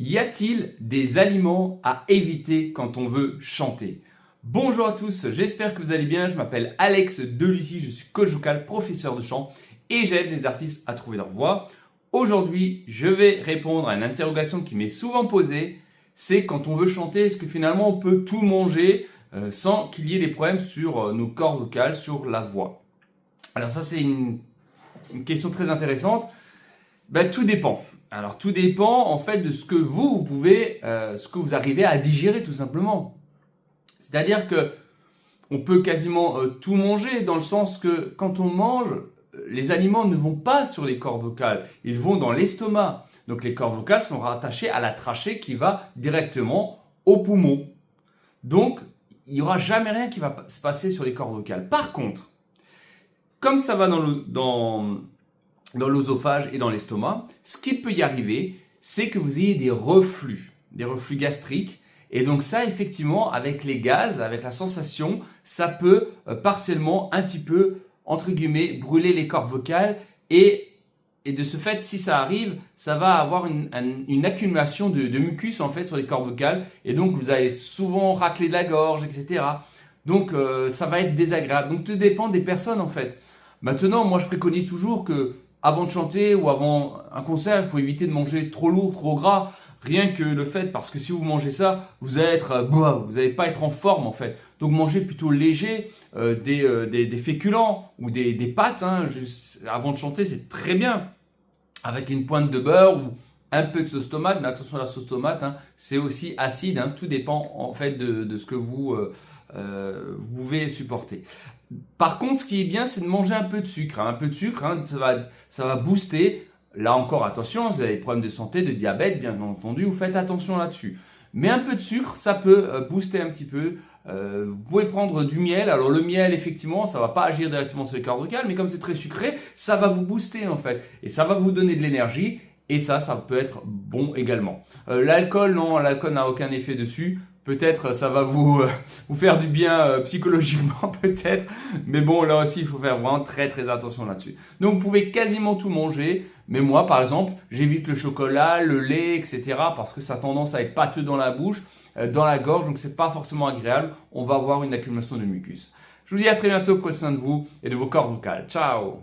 Y a-t-il des aliments à éviter quand on veut chanter? Bonjour à tous, j'espère que vous allez bien. Je m'appelle Alex Delucy, je suis coach vocal, professeur de chant et j'aide les artistes à trouver leur voix. Aujourd'hui, je vais répondre à une interrogation qui m'est souvent posée. C'est quand on veut chanter, est-ce que finalement on peut tout manger sans qu'il y ait des problèmes sur nos cordes vocales, sur la voix? Alors ça, c'est une question très intéressante. Tout dépend. Alors tout dépend en fait de ce que vous pouvez, ce que vous arrivez à digérer tout simplement. C'est-à-dire que on peut quasiment tout manger dans le sens que quand on mange, les aliments ne vont pas sur les cordes vocales, ils vont dans l'estomac. Donc les cordes vocales sont rattachées à la trachée qui va directement au poumon. Donc il n'y aura jamais rien qui va se passer sur les cordes vocales. Par contre, comme ça va dans l'œsophage et dans l'estomac, ce qui peut y arriver, c'est que vous ayez des reflux gastriques. Et donc ça, effectivement, avec les gaz, avec la sensation, ça peut partiellement, un petit peu, entre guillemets, brûler les cordes vocales. Et de ce fait, si ça arrive, ça va avoir une accumulation de mucus en fait sur les cordes vocales. Et donc vous allez souvent racler de la gorge, etc. Donc ça va être désagréable. Donc tout dépend des personnes en fait. Maintenant, moi je préconise toujours que avant de chanter ou avant un concert, il faut éviter de manger trop lourd, trop gras. Rien que le fait, parce que si vous mangez ça, vous allez être, vous n'allez pas être en forme en fait. Donc mangez plutôt léger, des féculents ou des pâtes. Juste avant de chanter, c'est très bien. Avec une pointe de beurre ou un peu de sauce tomate. Mais attention à la sauce tomate, c'est aussi acide. Tout dépend en fait de ce que vous pouvez supporter. Par contre, ce qui est bien, c'est de manger un peu de sucre. Un peu de sucre, ça va booster. Là encore, attention, vous avez des problèmes de santé, de diabète, bien entendu, vous faites attention là-dessus. Mais un peu de sucre, ça peut booster un petit peu. Vous pouvez prendre du miel. Alors le miel, effectivement, ça ne va pas agir directement sur les cordes vocales, mais comme c'est très sucré, ça va vous booster en fait. Et ça va vous donner de l'énergie. Et ça peut être bon également. L'alcool, non, l'alcool n'a aucun effet dessus. Peut-être ça va vous faire du bien psychologiquement peut-être. Mais bon, là aussi, il faut faire vraiment très très attention là-dessus. Donc vous pouvez quasiment tout manger. Mais moi, par exemple, j'évite le chocolat, le lait, etc. Parce que ça a tendance à être pâteux dans la bouche, dans la gorge. Donc c'est pas forcément agréable. On va avoir une accumulation de mucus. Je vous dis à très bientôt. Prenez soin de vous et de vos cordes vocales. Ciao!